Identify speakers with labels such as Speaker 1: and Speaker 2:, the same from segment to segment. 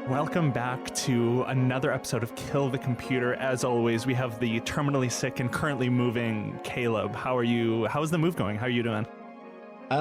Speaker 1: Welcome back to another episode of Kill the Computer. As always, we have the terminally sick and currently moving Caleb. How are you? How's the move going? How are you doing?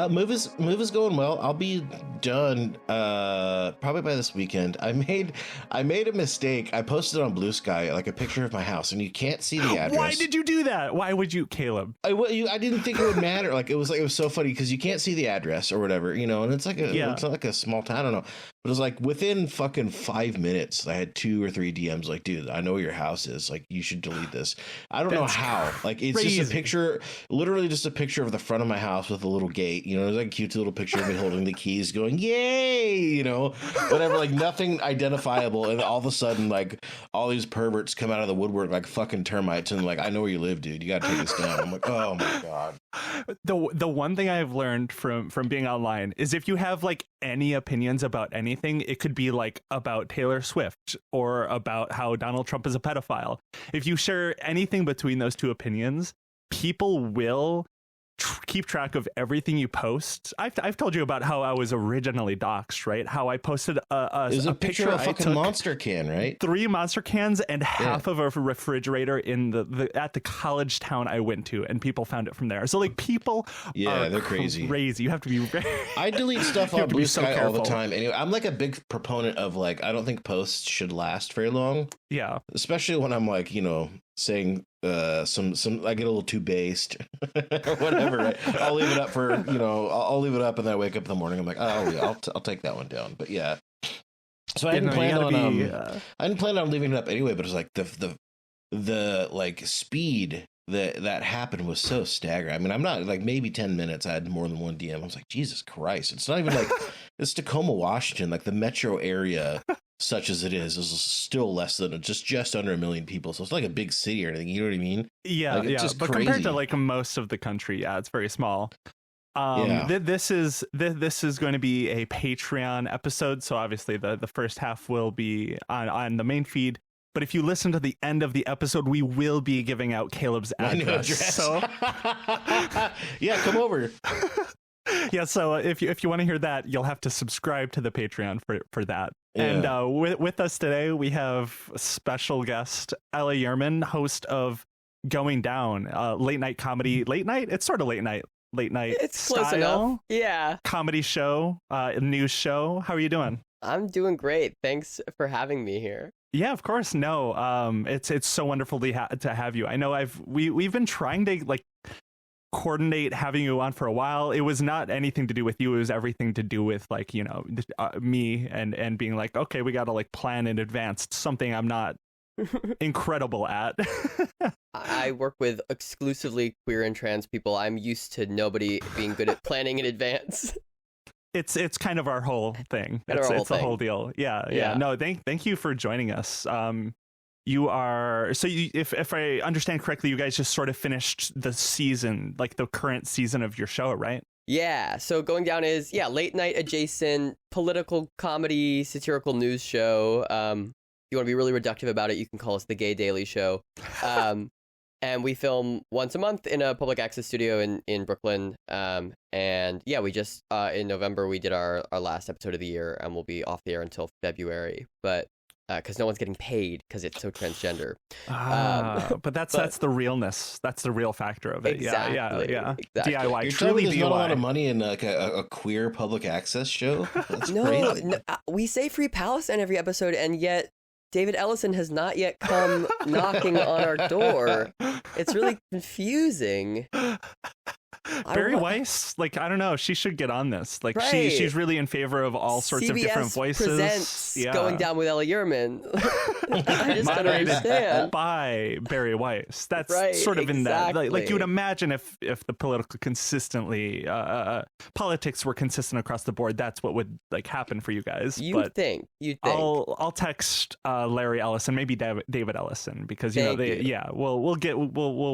Speaker 2: Move is going well. I'll be done probably by this weekend. I made a mistake. I posted on Blue Sky like a picture of my house, and you can't see the address.
Speaker 1: Why did you do that? Why would you, Caleb?
Speaker 2: I didn't think it would matter. Like it was so funny because you can't see the address or whatever, and it's like it's not like a small town. I don't know. But it was like within fucking 5 minutes, I had 2 or 3 DMs like, dude, I know where your house is. Like, you should delete this. I don't know how. Like, it's
Speaker 1: crazy.
Speaker 2: just a picture, literally just a picture of the front of my house with a little gate. There's like a cute little picture of me holding the keys going, yay, whatever, like nothing identifiable. And all of a sudden, like, all these perverts come out of the woodwork like fucking termites and like, I know where you live, dude. You got to take this down. I'm like, oh my God.
Speaker 1: The one thing I've learned from being online is if you have like any opinions about anything, it could be like about Taylor Swift or about how Donald Trump is a pedophile. If you share anything between those two opinions, people will keep track of everything you post. I've told you about how I was originally doxxed, right? How I posted a picture
Speaker 2: of a fucking monster can, right?
Speaker 1: 3 monster cans and half of a refrigerator in the at the college town I went to, and people found it from there. So like people are
Speaker 2: they're crazy.
Speaker 1: You have to be
Speaker 2: I delete stuff on Blue Sky all the time. Anyway, I'm like a big proponent of like, I don't think posts should last very long.
Speaker 1: Yeah.
Speaker 2: Especially when I'm like, saying some I get a little too based or whatever, right? I'll leave it up for I'll leave it up, and then I wake up in the morning, I'm like, oh yeah, I'll take that one down. But yeah, so I didn't plan on leaving it up anyway, but it's like the like speed that happened was so staggering. I mean, I'm not like, maybe 10 minutes I had more than one DM. I was like, Jesus Christ, it's not even like it's Tacoma, Washington, like the metro area, such as it is still less than just under 1 million people. So it's like a big city or anything. You know what I mean?
Speaker 1: Yeah,
Speaker 2: like,
Speaker 1: yeah. But
Speaker 2: crazy.
Speaker 1: Compared to like most of the country, yeah, it's very small. This is going to be a Patreon episode. So obviously the first half will be on the main feed. But if you listen to the end of the episode, we will be giving out Caleb's address. So
Speaker 2: yeah, come over.
Speaker 1: Yeah, so if you want to hear that, you'll have to subscribe to the Patreon for that. Yeah. And with us today, we have special guest Ella Yurman, host of Going Down, late night comedy. Late night? It's sort of late night. It's style,
Speaker 3: close enough. Yeah.
Speaker 1: Comedy show, news show. How are you doing?
Speaker 3: I'm doing great. Thanks for having me here.
Speaker 1: Yeah, of course. No, it's so wonderful to have you. I know we've been trying to like coordinate having you on for a while. It was not anything to do with you. It was everything to do with like, me and being like, okay, we got to like plan in advance, something I'm not incredible at.
Speaker 3: I work with exclusively queer and trans people. I'm used to nobody being good at planning in advance.
Speaker 1: It's kind of our whole thing. It's the whole deal. Yeah. No, thank you for joining us. You are if I understand correctly, you guys just sort of finished the season, like the current season of your show, right?
Speaker 3: Yeah. So Going Down is late night adjacent political comedy satirical news show. You want to be really reductive about it, you can call us the Gay Daily Show. And we film once a month in a public access studio in Brooklyn. And yeah, we just in November we did our last episode of the year, and we'll be off the air until February. But because no one's getting paid because it's so transgender.
Speaker 1: But that's the realness. That's the real factor of it.
Speaker 3: Exactly.
Speaker 1: Yeah.
Speaker 3: Exactly.
Speaker 1: DIY.
Speaker 2: You're
Speaker 1: Truly
Speaker 2: there's
Speaker 1: DIY.
Speaker 2: not a lot of money in like a queer public access show. That's
Speaker 3: No,
Speaker 2: crazy.
Speaker 3: we say Free Palestine every episode, and yet David Ellison has not yet come knocking on our door. It's really confusing.
Speaker 1: Barry Weiss, like, I don't know, she should get on this. Like,
Speaker 3: right.
Speaker 1: she's really in favor of all sorts of different voices.
Speaker 3: Presents Going Down with Ella Yurman. I just don't understand.
Speaker 1: By Barry Weiss. That's
Speaker 3: right,
Speaker 1: sort of in
Speaker 3: exactly.
Speaker 1: that. Like you would imagine if the politics were consistent across the board, that's what would like happen for you guys.
Speaker 3: You'd think.
Speaker 1: I'll text Larry Ellison, maybe David Ellison, because we'll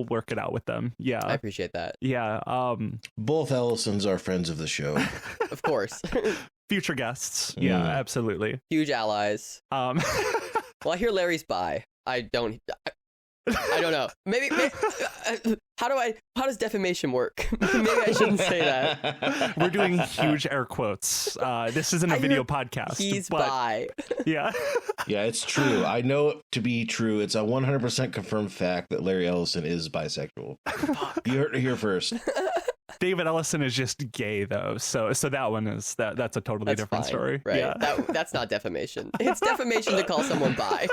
Speaker 1: work it out with them. Yeah,
Speaker 3: I appreciate that.
Speaker 1: Yeah.
Speaker 2: Both Ellisons are friends of the show.
Speaker 3: Of course.
Speaker 1: Future guests. Yeah, absolutely.
Speaker 3: Huge allies. Well, I hear Larry's bi. I don't. I don't know. Maybe how does defamation work? Maybe I shouldn't say that.
Speaker 1: We're doing huge air quotes. This isn't a video podcast.
Speaker 3: He's
Speaker 1: but,
Speaker 3: bi.
Speaker 1: Yeah.
Speaker 2: Yeah, it's true. I know it to be true. It's a 100% confirmed fact that Larry Ellison is bisexual. You heard it here first.
Speaker 1: David Ellison is just gay though, so that one is that's a totally different
Speaker 3: fine,
Speaker 1: story.
Speaker 3: Right?
Speaker 1: Yeah.
Speaker 3: That's not defamation. It's defamation to call someone bi.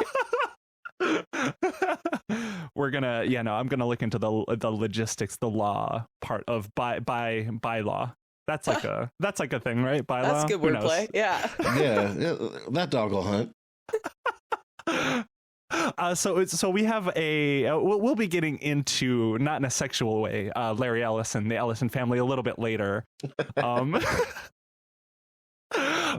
Speaker 1: We're gonna, I'm gonna look into the logistics, the law part of by law. That's like a thing, right? By law.
Speaker 3: That's good wordplay. Yeah.
Speaker 2: Yeah, that dog will hunt.
Speaker 1: So we have we'll be getting into, not in a sexual way, Larry Ellison, the Ellison family, a little bit later.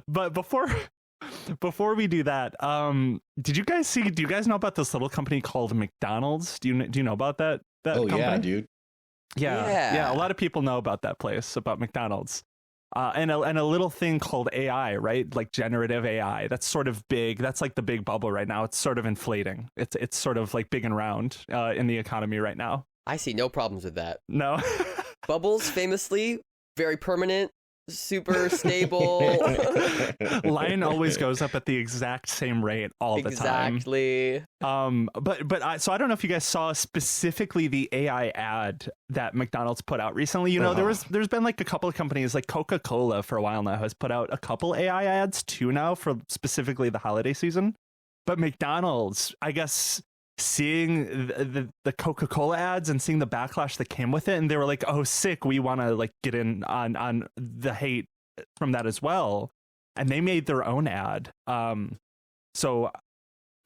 Speaker 1: But before we do that, do you guys know about this little company called McDonald's? Do you know about that company?
Speaker 2: Yeah, dude.
Speaker 1: Yeah, a lot of people know about that place, about McDonald's. And a little thing called AI, right? Like generative AI. That's sort of big. That's like the big bubble right now. It's sort of inflating. It's sort of like big and round in the economy right now.
Speaker 3: I see no problems with that.
Speaker 1: No.
Speaker 3: Bubbles, famously, very permanent, super stable.
Speaker 1: Line always goes up at the exact same rate all the time.
Speaker 3: Exactly.
Speaker 1: So I don't know if you guys saw specifically the AI ad that McDonald's put out recently. You know, there's been like a couple of companies, like Coca-Cola for a while now has put out a couple AI ads too now for specifically the holiday season. But McDonald's, I guess, seeing the Coca-Cola ads and seeing the backlash that came with it, and they were like, oh, sick, we want to like get in on the hate from that as well, and they made their own ad. So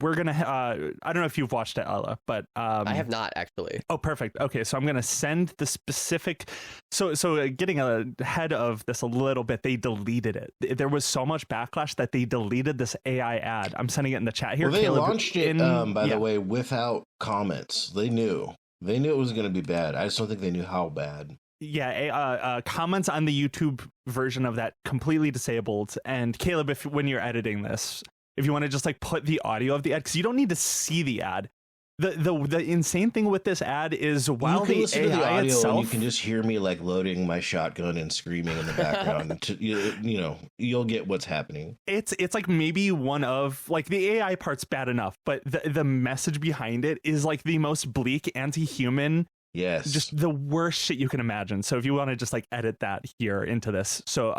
Speaker 1: we're gonna I don't know if you've watched it, Ella, but
Speaker 3: I have not actually.
Speaker 1: Oh, perfect. Okay, so I'm gonna send the specific. So getting ahead of this a little bit, they deleted it. There was so much backlash that they deleted this AI ad. I'm sending it in the chat here.
Speaker 2: Well, they
Speaker 1: Caleb,
Speaker 2: launched it, by the way, without comments. They knew it was going to be bad. I just don't think they knew how bad.
Speaker 1: Yeah, comments on the YouTube version of that completely disabled. And Caleb, when you're editing this, if you want to just like put the audio of the ad, because you don't need to see the ad. The insane thing with this ad is while
Speaker 2: you can listen to the audio
Speaker 1: itself,
Speaker 2: and you can just hear me like loading my shotgun and screaming in the background. You'll get what's happening.
Speaker 1: It's like maybe one of like the AI part's bad enough, but the message behind it is like the most bleak, anti-human.
Speaker 2: Yes,
Speaker 1: just the worst shit you can imagine. So if you want to just like edit that here into this, so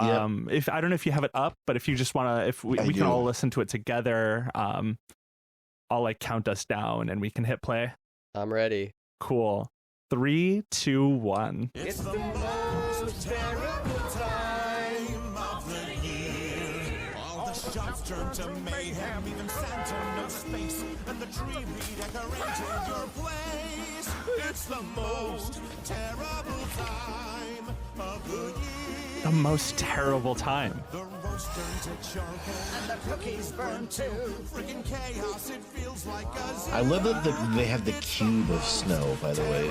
Speaker 1: if I don't know if you have it up, but if you just want to, if we can all listen to it together, I'll like count us down and we can hit play.
Speaker 3: I'm ready.
Speaker 1: Cool. 3, 2, 1.
Speaker 4: It's the most terrible time of the year. All the shops turn to mayhem, even Santa knows space, and the tree redecorated your place. It's the most terrible time of the year.
Speaker 1: The most terrible time.
Speaker 4: The roast turned to charcoal, and the cookies burned too. Freaking chaos, it feels like a
Speaker 2: I love that they have the cube of snow, by the way.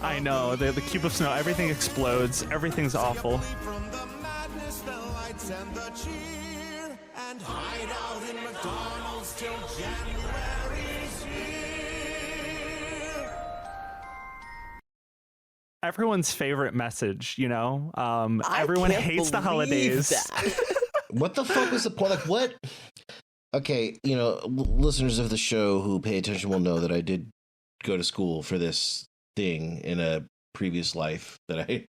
Speaker 1: I know, the cube of snow, everything explodes, everything's awful.
Speaker 4: from the madness, the lights and the cheer, and hide out in McDonald's till January's here.
Speaker 1: Everyone's favorite message, you know?
Speaker 3: I
Speaker 1: Everyone
Speaker 3: can't
Speaker 1: hates the
Speaker 3: believe
Speaker 1: holidays.
Speaker 3: that.
Speaker 2: What the fuck was the point? Like, what? Okay, listeners of the show who pay attention will know that I did go to school for this thing in a previous life that I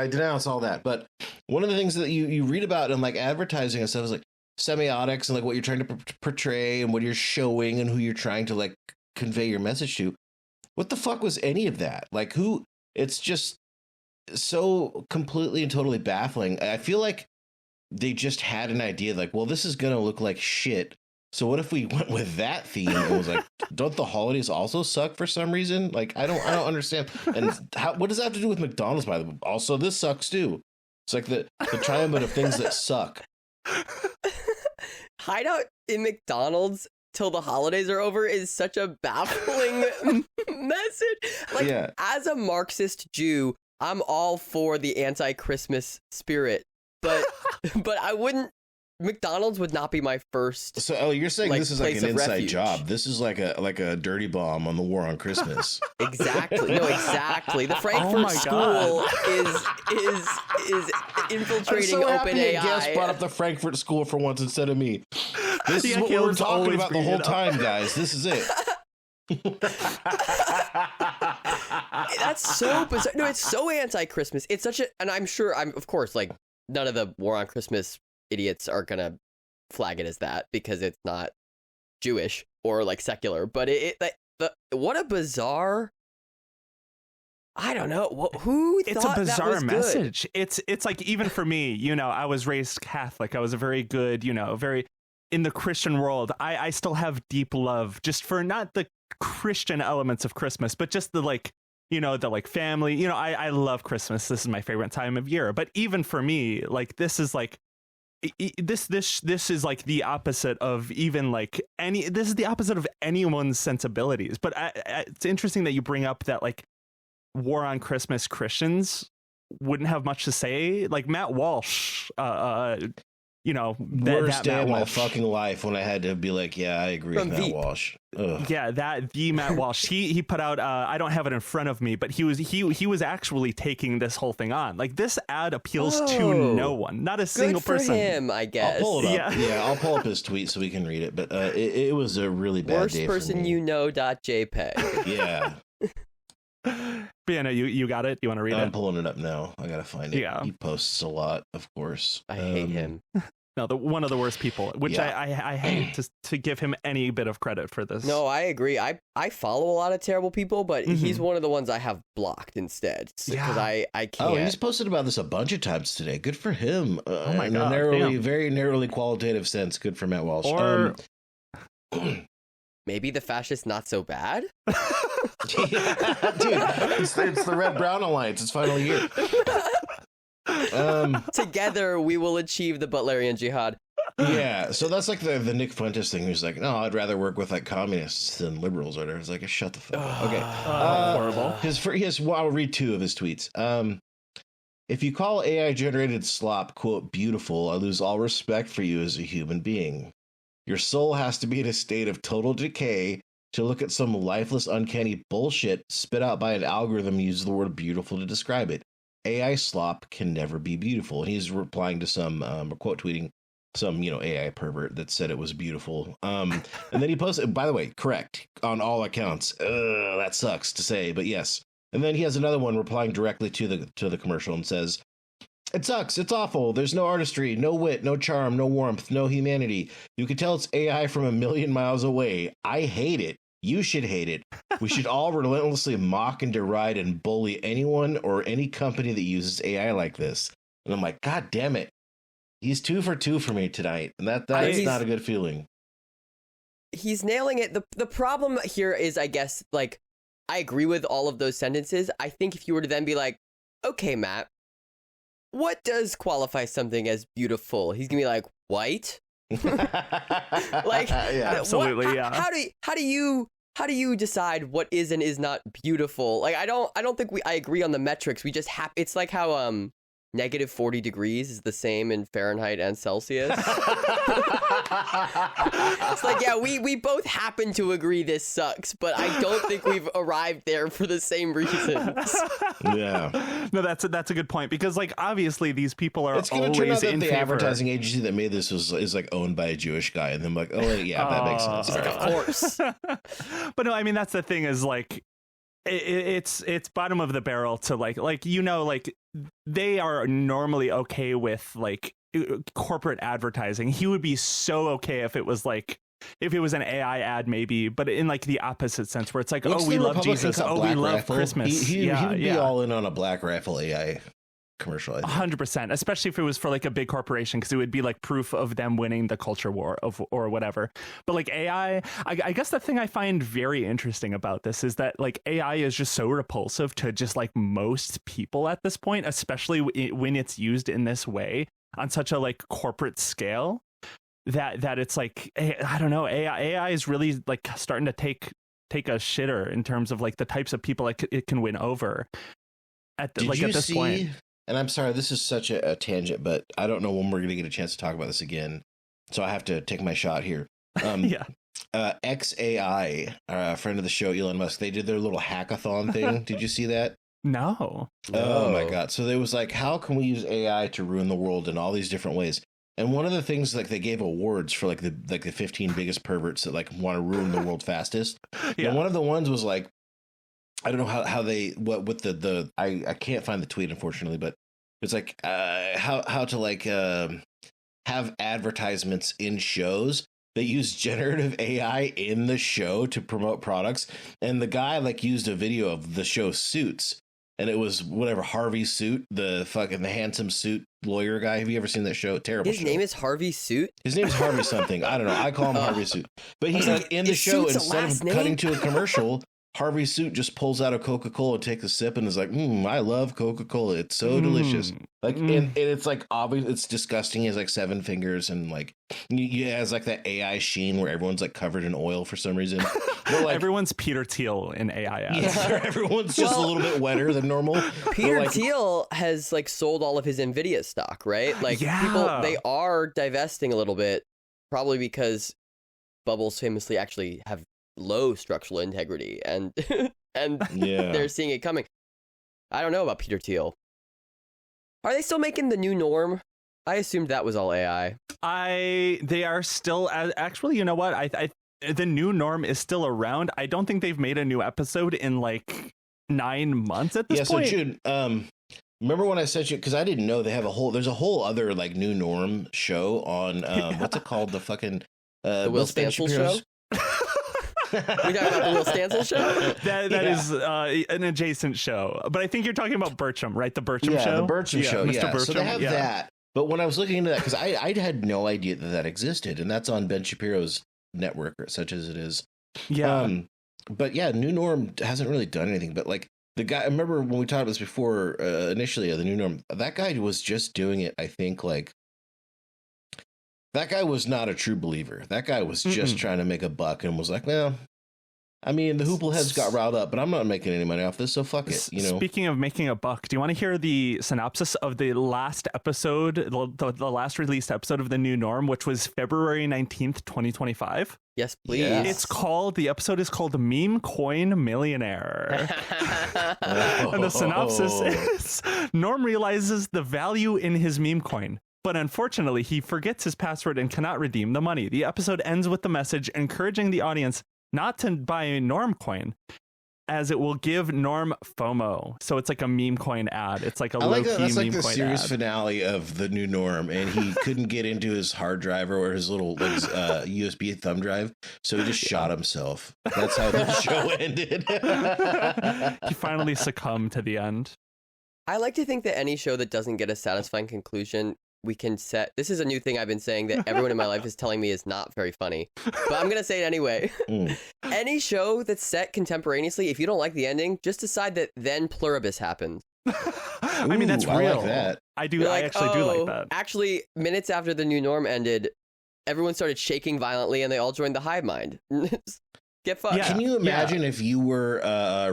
Speaker 2: denounce all that. But one of the things that you read about in like advertising and stuff is like semiotics and like what you're trying to portray and what you're showing and who you're trying to like convey your message to. What the fuck was any of that? Like who? It's just so completely and totally baffling. I feel like they just had an idea like, well, this is going to look like shit. So what if we went with that theme and was like, don't the holidays also suck for some reason? Like, I don't understand. And what does that have to do with McDonald's, by the way? Also, this sucks too. It's like the triumvirate of things that suck.
Speaker 3: Hideout in McDonald's till the holidays are over is such a baffling message. Like, as a Marxist Jew, I'm all for the anti-Christmas spirit, but I wouldn't McDonald's would not be my first.
Speaker 2: So, you're saying
Speaker 3: like,
Speaker 2: this is like
Speaker 3: place
Speaker 2: an
Speaker 3: of
Speaker 2: inside
Speaker 3: refuge.
Speaker 2: job. This is like a dirty bomb on the war on Christmas.
Speaker 3: Exactly. No, exactly. The Frankfurt
Speaker 1: Oh my
Speaker 3: School is
Speaker 2: I'm
Speaker 3: infiltrating
Speaker 2: so happy a guest
Speaker 3: OpenAI.
Speaker 2: brought up the Frankfurt School for once instead of me. This is
Speaker 1: Yeah,
Speaker 2: what we were
Speaker 1: Caleb's
Speaker 2: talking
Speaker 1: always
Speaker 2: about the
Speaker 1: bringing
Speaker 2: whole
Speaker 1: it up.
Speaker 2: time, guys. This is it.
Speaker 3: That's so bizarre. No, it's so anti-Christmas. It's such a, and I'm sure, of course, like none of the War on Christmas idiots are gonna flag it as that because it's not Jewish or like secular. But what a bizarre. I don't know who
Speaker 1: It's
Speaker 3: thought
Speaker 1: a
Speaker 3: that
Speaker 1: bizarre
Speaker 3: was good?
Speaker 1: message. It's like, even for me, I was raised Catholic. I was a very good, very in the Christian world. I still have deep love just for not the Christian elements of Christmas, but just the the like family. I love Christmas. This is my favorite time of year. But even for me, like this is like this is like the opposite of even like this is the opposite of anyone's sensibilities. But it's interesting that you bring up that like War on Christmas Christians wouldn't have much to say. Like Matt Walsh,
Speaker 2: Worst
Speaker 1: that
Speaker 2: day
Speaker 1: Matt
Speaker 2: of my
Speaker 1: Walsh.
Speaker 2: fucking life when I had to be like, yeah, I agree
Speaker 3: From
Speaker 2: with Matt
Speaker 3: Veep.
Speaker 2: Walsh. Ugh.
Speaker 1: Yeah, the Matt Walsh. He put out. I don't have it in front of me, but he was actually taking this whole thing on. Like this ad appeals to
Speaker 3: Oh.
Speaker 1: no one, not a
Speaker 3: Good
Speaker 1: single
Speaker 3: for
Speaker 1: person.
Speaker 3: him, I guess.
Speaker 2: I'll pull it up.
Speaker 1: Yeah.
Speaker 2: Yeah, I'll pull up his tweet so we can read it. But it was a really bad
Speaker 3: Worst
Speaker 2: day
Speaker 3: person
Speaker 2: for me.
Speaker 3: you know. .jpg.
Speaker 2: Yeah,
Speaker 1: But yeah, no, you got it. You want to read
Speaker 2: I'm
Speaker 1: it?
Speaker 2: pulling it up now. I gotta find it.
Speaker 1: Yeah.
Speaker 2: He posts a lot, of course.
Speaker 3: I hate him.
Speaker 1: No, one of the worst people. Which
Speaker 2: Yeah.
Speaker 1: I hate to give him any bit of credit for this.
Speaker 3: No, I agree. I follow a lot of terrible people, but he's
Speaker 1: Mhm.
Speaker 3: one of the ones I have blocked instead because
Speaker 1: Yeah.
Speaker 3: I can't.
Speaker 2: Oh, he's posted about this a bunch of times today. Good for him.
Speaker 1: Oh my
Speaker 2: in
Speaker 1: God,
Speaker 2: a
Speaker 1: damn.
Speaker 2: very narrowly qualitative sense. Good for Matt Walsh.
Speaker 1: Or
Speaker 3: Maybe the fascists not so bad.
Speaker 2: Yeah, dude, it's the Red Brown Alliance. It's finally here.
Speaker 3: Together we will achieve the Butlerian Jihad.
Speaker 2: Yeah, so that's like the Nick Fuentes thing. Who's like, no, I'd rather work with like communists than liberals or whatever. It's like, shut the fuck up. Okay,
Speaker 1: horrible.
Speaker 2: Well, I'll read two of his tweets. If you call AI generated slop quote beautiful, I lose all respect for you as a human being. Your soul has to be in a state of total decay to look at some lifeless, uncanny bullshit spit out by an algorithm and use the word beautiful to describe it. AI slop can never be beautiful. And he's replying to some quote tweeting some AI pervert that said it was beautiful. And then he posted, by the way, correct on all accounts. That sucks to say, but yes. And then he has another one replying directly to the commercial and says, "It sucks. It's awful. There's no artistry, no wit, no charm, no warmth, no humanity. You can tell it's AI from a million miles away. I hate it. You should hate it. We should all relentlessly mock and deride and bully anyone or any company that uses AI like this." And I'm like, God damn it. He's 2 for 2 for me tonight. And that's not a good feeling.
Speaker 3: He's nailing it. The problem here is, I guess, like, I agree with all of those sentences. I think if you were to then be like, okay, Matt, what does qualify something as beautiful? He's gonna be like, white. Like,
Speaker 2: yeah.
Speaker 1: Absolutely, yeah.
Speaker 3: How do you decide what is and is not beautiful? Like, I don't think I agree on the metrics. We just it's like how negative 40 degrees is the same in Fahrenheit and Celsius. It's like, yeah, we both happen to agree this sucks, but I don't think we've arrived there for the same reasons.
Speaker 2: Yeah.
Speaker 1: No, that's a good point, because like obviously these people are
Speaker 2: It's going to
Speaker 1: always
Speaker 2: turn out that
Speaker 1: in
Speaker 2: the
Speaker 1: favor.
Speaker 2: advertising agency that made this is like owned by a Jewish guy. And then like, oh, yeah, that makes sense.
Speaker 3: Like,
Speaker 2: All
Speaker 3: of
Speaker 2: right.
Speaker 3: course.
Speaker 1: But no, I mean that's the thing is like it's bottom of the barrel to like they are normally okay with like corporate advertising. He would be so okay if it was an AI ad maybe, but in like the opposite sense where it's like,
Speaker 2: What's
Speaker 1: oh, we
Speaker 2: the
Speaker 1: love
Speaker 2: Republican
Speaker 1: Jesus,
Speaker 2: Cup
Speaker 1: oh, we
Speaker 2: Black
Speaker 1: love
Speaker 2: Rifle?
Speaker 1: Christmas.
Speaker 2: He would be
Speaker 1: yeah.
Speaker 2: all in on a Black Rifle AI commercial, I think.
Speaker 1: 100%, especially if it was for like a big corporation, because it would be like proof of them winning the culture war or whatever. But like AI, I guess the thing I find very interesting about this is that like AI is just so repulsive to just like most people at this point, especially when it's used in this way on such a like corporate scale, that it's like, I don't know, AI is really like starting to take a shitter in terms of like the types of people it can win over at this point.
Speaker 2: And I'm sorry, this is such a tangent, but I don't know when we're going to get a chance to talk about this again. so I have to take my shot here.
Speaker 1: Yeah.
Speaker 2: XAI, friend of the show, Elon Musk, they did their little hackathon thing. Did you see that?
Speaker 1: No.
Speaker 2: Oh my God. So there was like, how can we use AI to ruin the world in all these different ways? And one of the things, like, they gave awards for like the 15 biggest perverts that like want to ruin the world fastest.
Speaker 1: Yeah.
Speaker 2: And one of the ones was like, I don't know how they, what with the I can't find the tweet, unfortunately, but it's like how to like have advertisements in shows that use generative AI in the show to promote products. And the guy like used a video of the show Suits, and it was whatever, Harvey Suit, the handsome suit lawyer guy. Have you ever seen that show? Terrible.
Speaker 3: His
Speaker 2: show.
Speaker 3: name is Harvey Suit.
Speaker 2: His name is Harvey something. I don't know. I call him Harvey Suit. But he's like in the show, instead of cutting to a commercial, Harvey Suit just pulls out a Coca-Cola, takes a sip, and is like, I love Coca-Cola. It's so delicious. Like, and it's like obvious, it's disgusting. He has like 7 fingers, and like he has like that AI sheen where everyone's like covered in oil for some reason. But like,
Speaker 1: everyone's Peter Thiel in AI ads.
Speaker 2: yeah, everyone's just a little bit wetter than normal.
Speaker 3: Peter
Speaker 2: like,
Speaker 3: Thiel has like sold all of his Nvidia stock, right? Like people, they are divesting a little bit, probably because bubbles famously actually have low structural integrity, and they're seeing it coming. I don't know about Peter Thiel. Are they still making the new norm? I assumed that was all AI.
Speaker 1: They are still, actually, you know what? I the new norm is still around. I don't think they've made a new episode in like 9 months at this point.
Speaker 2: So Jude, remember when I sent you, because I didn't know there's a whole other like new norm show on what's it called, the fucking
Speaker 3: the Will Stancil show. We talking about the Will Stancil show?
Speaker 1: That is an adjacent show, but I think you're talking about Bertram, right? The Bertram show.
Speaker 2: Yeah, the Bertram show.
Speaker 1: Mr.
Speaker 2: Yeah,
Speaker 1: Bertram,
Speaker 2: so they have that. But when I was looking into that, because I had no idea that existed, and that's on Ben Shapiro's network, such as it is.
Speaker 1: Yeah.
Speaker 2: But yeah, New Norm hasn't really done anything. But like the guy, I remember when we talked about this before, initially, the New Norm, that guy was just doing it. I think like that guy was not a true believer. That guy was just trying to make a buck and was like, well, I mean, the hoople heads got riled up, but I'm not making any money off this, so fuck it. You know.
Speaker 1: Speaking of making a buck, do you want to hear the synopsis of the last episode, the last released episode of The New Norm, which was February 19th, 2025?
Speaker 3: Yes, please.
Speaker 1: Yes. The episode is called Meme Coin Millionaire. And the synopsis is, Norm realizes the value in his meme coin, but unfortunately, he forgets his password and cannot redeem the money. The episode ends with the message encouraging the audience not to buy a Norm coin, as it will give Norm FOMO. So it's like a meme coin ad. It's like a low-key meme coin ad.
Speaker 2: That's like the series finale of The New Norm, and he couldn't get into his hard drive or his little USB thumb drive, so he just shot himself. That's how the show ended.
Speaker 1: He finally succumbed to the end.
Speaker 3: I like to think that any show that doesn't get a satisfying conclusion, we can set. This is a new thing I've been saying that everyone in my life is telling me is not very funny, but I'm gonna say it anyway. Any show that's set contemporaneously, if you don't like the ending, just decide that then Pluribus happens.
Speaker 1: I mean, that's real.
Speaker 2: I like that.
Speaker 1: I do. I actually do like that.
Speaker 3: Actually, minutes after The New Norm ended, everyone started shaking violently, and they all joined the hive mind. Get fucked.
Speaker 1: Yeah.
Speaker 2: Can you imagine if you were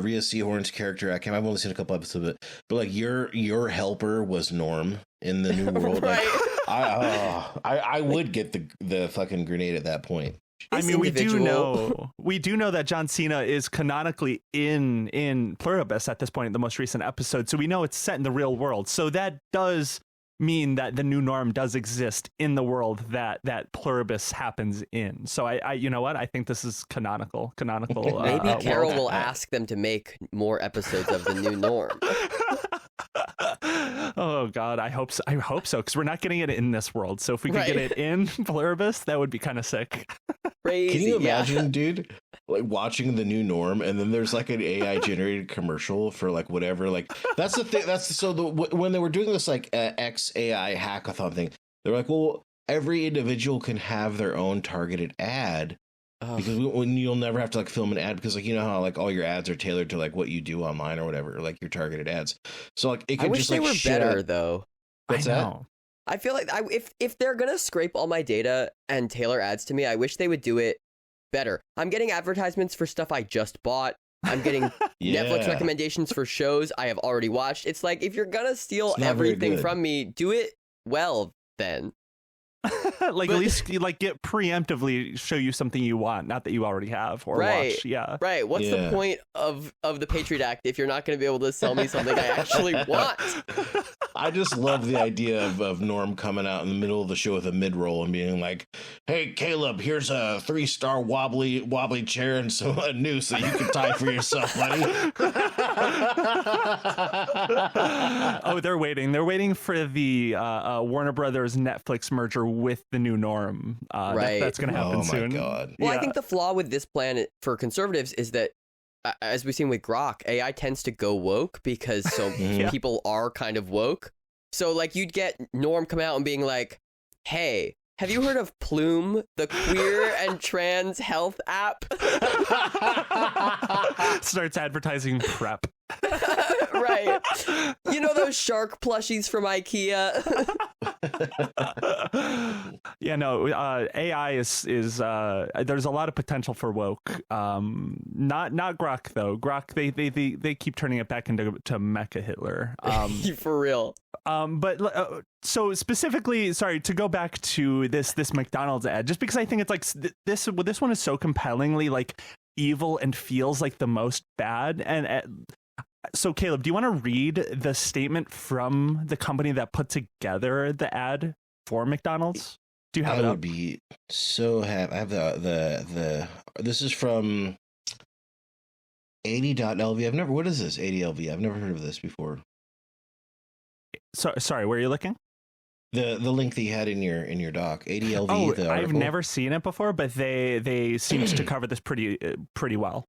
Speaker 2: Rhea Seehorn's character? I've only seen a couple episodes of it, but like your helper was Norm in the new world.
Speaker 3: Right.
Speaker 2: Like, I would get the fucking grenade at that point.
Speaker 1: I mean, we do know that John Cena is canonically in Pluribus at this point in the most recent episode, so we know it's set in the real world. So that does mean that the new norm does exist in the world that Pluribus happens in. So I you know what? I think this is canonical.
Speaker 3: Maybe Carol will ask them to make more episodes of the new norm.
Speaker 1: Oh God, I hope so, because we're not getting it in this world. So if we could get it in Pluribus, that would be kind of sick.
Speaker 3: Crazy.
Speaker 2: Can you imagine, dude, like watching the new norm, and then there's like an AI generated commercial for like whatever. Like that's the thing. When they were doing this like XAI hackathon thing, they were like, well, every individual can have their own targeted ad. Because when you'll never have to like film an ad, because like you know how like all your ads are tailored to like what you do online or whatever, like your targeted ads. So like it could
Speaker 3: I wish
Speaker 2: just
Speaker 3: they
Speaker 2: like
Speaker 3: were better though.
Speaker 2: What's that?
Speaker 3: I feel like if they're gonna scrape all my data and tailor ads to me, I wish they would do it better. I'm getting advertisements for stuff I just bought. I'm getting Netflix recommendations for shows I have already watched. It's like if you're gonna steal everything from me, do it well then.
Speaker 1: Like at least like get preemptively show you something you want, not that you already have or watch. Yeah.
Speaker 3: Right. What's the point of the Patriot Act if you're not going to be able to sell me something I actually want?
Speaker 2: I just love the idea of Norm coming out in the middle of the show with a mid-roll and being like, "Hey, Caleb, here's a 3-star wobbly chair and some a noose that you can tie for yourself, buddy."
Speaker 1: Oh, they're waiting. They're waiting for the Warner Brothers Netflix merger with the new Norm.
Speaker 3: Right.
Speaker 1: That's going to happen soon.
Speaker 2: Oh my god.
Speaker 3: Well,
Speaker 1: Yeah.
Speaker 3: I think the flaw with this plan for conservatives is that, as we've seen with Grok, AI tends to go woke because people are kind of woke. So, like, you'd get Norm come out and being like, "Hey, have you heard of Plume, the queer and trans health app?"
Speaker 1: Starts advertising PrEP.
Speaker 3: Right. You know those shark plushies from IKEA?
Speaker 1: Yeah, no, AI is there's a lot of potential for woke. Not Grok though. Grok they keep turning it back into Mecha Hitler.
Speaker 3: For real.
Speaker 1: But so specifically, sorry, to go back to this McDonald's ad, just because I think it's like this one is so compellingly like evil and feels like the most bad. And so Caleb, do you want to read the statement from the company that put together the ad for McDonald's? Do you have it
Speaker 2: I
Speaker 1: up?
Speaker 2: would be so happy. I have the this is from 80.lv. What is this 80lv? I've never heard of this before.
Speaker 1: So, sorry, where are you looking?
Speaker 2: The link that you had in your doc, 80lv.
Speaker 1: Oh,
Speaker 2: the
Speaker 1: I've
Speaker 2: article.
Speaker 1: never seen it before, but they seemed to cover this pretty well.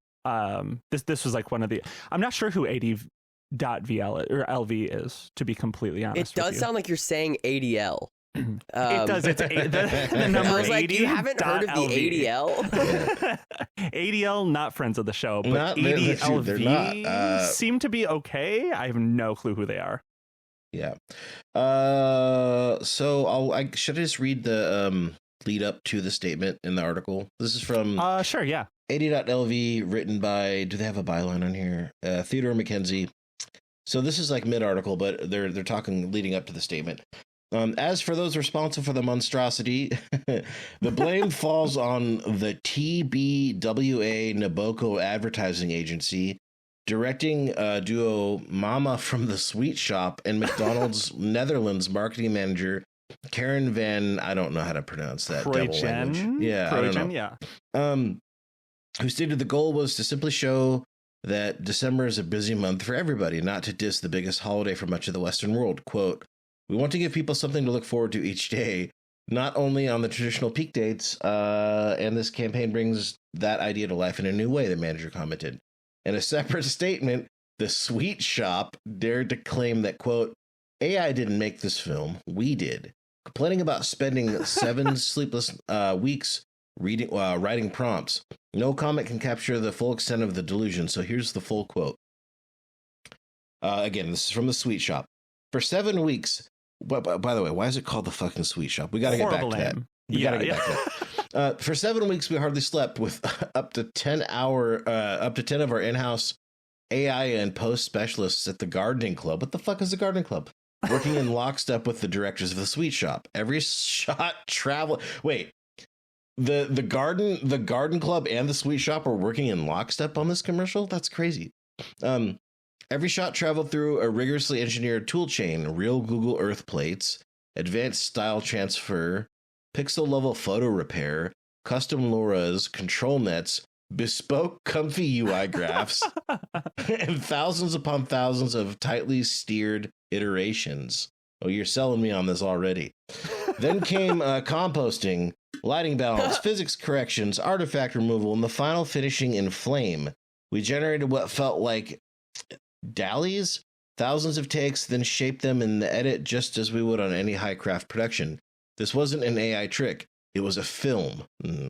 Speaker 1: This was like one of the. I'm not sure who 80.vl or LV is, to be completely honest.
Speaker 3: It does
Speaker 1: with you.
Speaker 3: sound like you're saying ADL.
Speaker 1: It does. It's the number
Speaker 3: I was like,
Speaker 1: 80.
Speaker 3: you haven't heard of the ADL?
Speaker 1: ADL, not friends of the show, but
Speaker 2: Not- they're
Speaker 1: 80LV
Speaker 2: not,
Speaker 1: seem to be okay. I have no clue who they are.
Speaker 2: Yeah. So I should just read the lead up to the statement in the article. This is from
Speaker 1: Sure, yeah.
Speaker 2: 80.lv, written by, do they have a byline on here? Theodore McKenzie. So this is like mid-article, but they're talking leading up to the statement. As for those responsible for the monstrosity, the blame falls on the TBWA Naboko Advertising Agency, directing duo Mama from the Sweet Shop and McDonald's Netherlands marketing manager Karen Van, I don't know how to pronounce that devil language. Yeah, I don't know.
Speaker 1: Yeah.
Speaker 2: Who stated the goal was to simply show that December is a busy month for everybody, not to diss the biggest holiday for much of the Western world. Quote, "We want to give people something to look forward to each day, not only on the traditional peak dates, and this campaign brings that idea to life in a new way," the manager commented. In a separate statement, the Sweet Shop dared to claim that, quote, "AI didn't make this film, we did. Complaining about spending 7 sleepless weeks writing prompts. No comment can capture the full extent of the delusion, so here's the full quote. Again, this is from the Sweet Shop. For 7 weeks, by the way, why is it called the fucking Sweet Shop? We got to get back to that. We got to get back to that. For 7 weeks, we hardly slept with up to 10 of our in-house AI and post specialists at the Gardening Club. What the fuck is the Gardening Club? Working in lockstep with the directors of the Sweet Shop. Every shot travel. Wait, the Garden Club and the Sweet Shop are working in lockstep on this commercial? That's crazy. Every shot traveled through a rigorously engineered tool chain, real Google Earth plates, advanced style transfer, pixel level photo repair, custom LoRa's, control nets, bespoke comfy UI graphs, and thousands upon thousands of tightly steered iterations. Oh, you're selling me on this already. Then came composting, lighting balance, physics corrections, artifact removal, and the final finishing in flame. We generated what felt like dallies, thousands of takes, then shaped them in the edit just as we would on any high craft production. This wasn't an AI trick. It was a film. And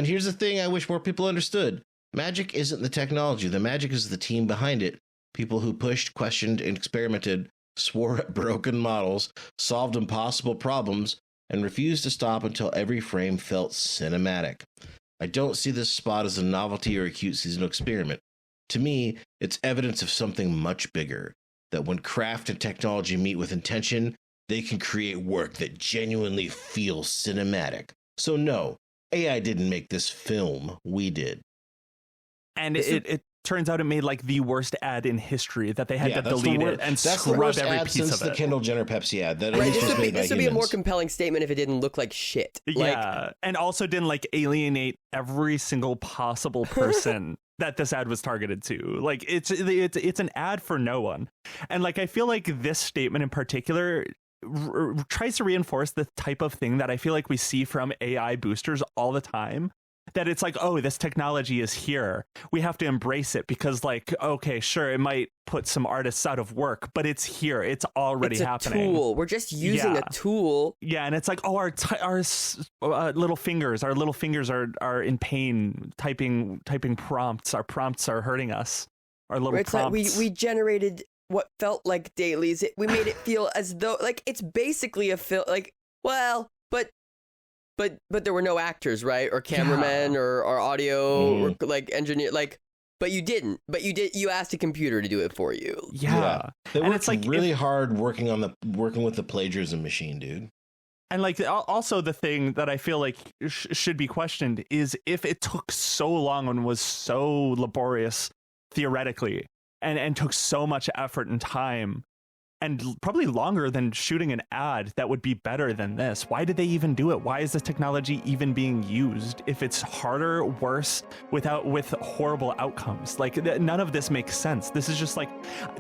Speaker 2: here's the thing I wish more people understood. Magic isn't the technology. The magic is the team behind it. People who pushed, questioned, and experimented, swore at broken models, solved impossible problems, and refused to stop until every frame felt cinematic. I don't see this spot as a novelty or a cute seasonal experiment. To me, it's evidence of something much bigger, that when craft and technology meet with intention, they can create work that genuinely feels cinematic. So no, AI didn't make this film. We did.
Speaker 1: And it turns out it made like the worst ad in history that they had to delete it and
Speaker 2: that's the
Speaker 1: scrub
Speaker 2: worst
Speaker 1: every
Speaker 2: ad
Speaker 1: piece
Speaker 2: since
Speaker 1: of
Speaker 2: the
Speaker 1: it.
Speaker 2: Kendall Jenner Pepsi ad. That at
Speaker 3: Right,
Speaker 2: least was made by
Speaker 3: this would be a more
Speaker 2: humans.
Speaker 3: compelling statement if it didn't look like shit.
Speaker 1: Yeah, and also didn't like alienate every single possible person that this ad was targeted to. Like it's an ad for no one. And like I feel like this statement in particular tries to reinforce the type of thing that I feel like we see from AI boosters all the time. That it's like, oh, this technology is here. We have to embrace it because, like, okay, sure, it might put some artists out of work, but it's here. It's already happening.
Speaker 3: It's a tool. We're just using a tool.
Speaker 1: Yeah, and it's like, oh, our little fingers are in pain typing prompts. Our prompts are hurting us. Our little prompts.
Speaker 3: Like we generated what felt like dailies. We made it feel as though like it's basically a film. Like, well, but there were no actors, right? Or cameramen or audio or like engineer, like, but you didn't. But you asked a computer to do it for you.
Speaker 1: Yeah.
Speaker 2: They
Speaker 1: And
Speaker 2: worked
Speaker 1: it's like
Speaker 2: really hard working with the plagiarism machine, dude.
Speaker 1: And like also the thing that I feel like should be questioned is if it took so long and was so laborious theoretically and took so much effort and time and probably longer than shooting an ad that would be better than this. Why did they even do it? Why is this technology even being used if it's harder, worse, with horrible outcomes? Like none of this makes sense. This is just like,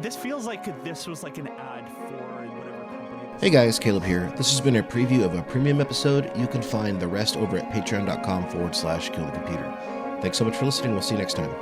Speaker 1: this feels like this was like an ad for whatever company.
Speaker 2: Hey guys, Caleb here. This has been a preview of a premium episode. You can find the rest over at patreon.com/killthecomputer. Thanks so much for listening. We'll see you next time.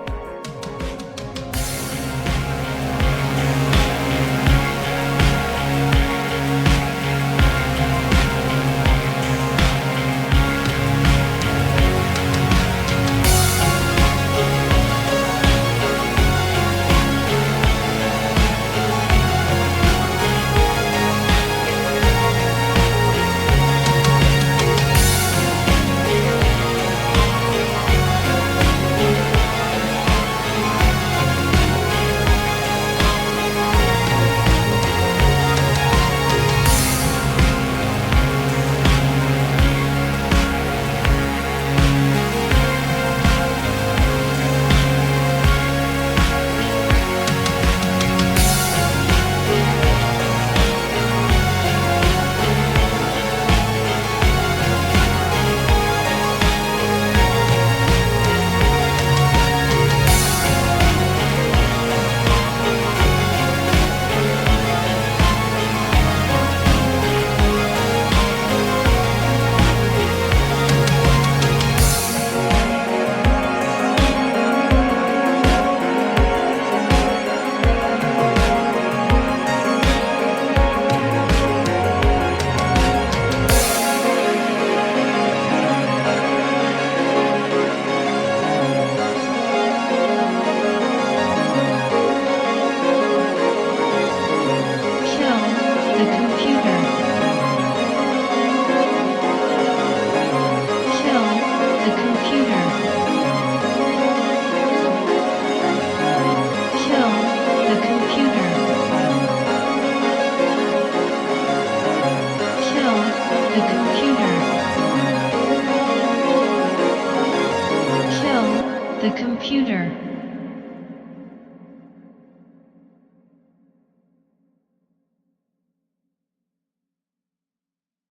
Speaker 5: The computer.